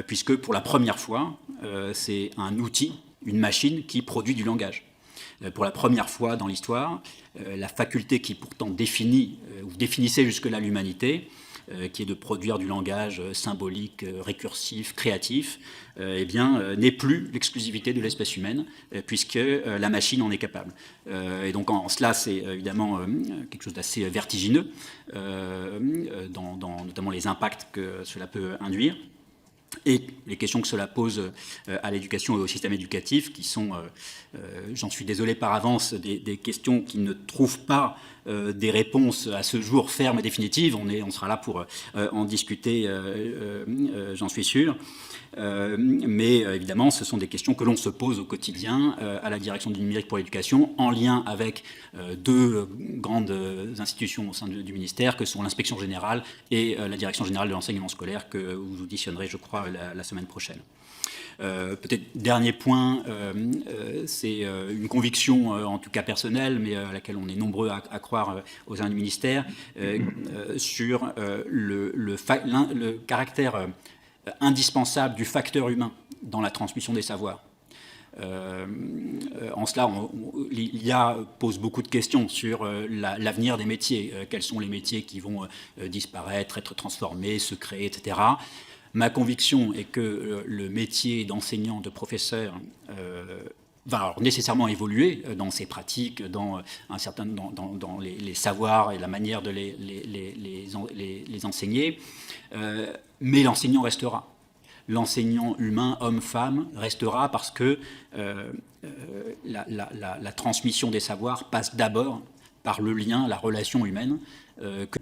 puisque pour la première fois, c'est un outil, une machine qui produit du langage. Pour la première fois dans l'histoire, la faculté qui pourtant définissait jusque-là l'humanité, qui est de produire du langage symbolique, récursif, créatif, n'est plus l'exclusivité de l'espèce humaine, puisque la machine en est capable. Et donc en cela, c'est évidemment quelque chose d'assez vertigineux, dans notamment les impacts que cela peut induire. Et les questions que cela pose à l'éducation et au système éducatif, qui sont, j'en suis désolé par avance, des questions qui ne trouvent pas des réponses à ce jour fermes et définitives. On sera là pour en discuter, j'en suis sûr. Mais évidemment, ce sont des questions que l'on se pose au quotidien à la direction du numérique pour l'éducation, en lien avec deux grandes institutions au sein du ministère, que sont l'inspection générale et la direction générale de l'enseignement scolaire, que vous auditionnerez, je crois, la semaine prochaine. Peut-être dernier point, c'est une conviction, en tout cas personnelle, mais à laquelle on est nombreux à croire au sein du ministère, sur le caractère indispensable du facteur humain dans la transmission des savoirs. En cela, l'IA pose beaucoup de questions sur l'avenir des métiers. Quels sont les métiers qui vont disparaître, être transformés, se créer, etc. Ma conviction est que le métier d'enseignant, de professeur, va alors nécessairement évoluer dans ses pratiques, dans les savoirs et la manière de les enseigner, mais l'enseignant restera. L'enseignant humain, homme-femme, restera parce que la transmission des savoirs passe d'abord par le lien, la relation humaine, que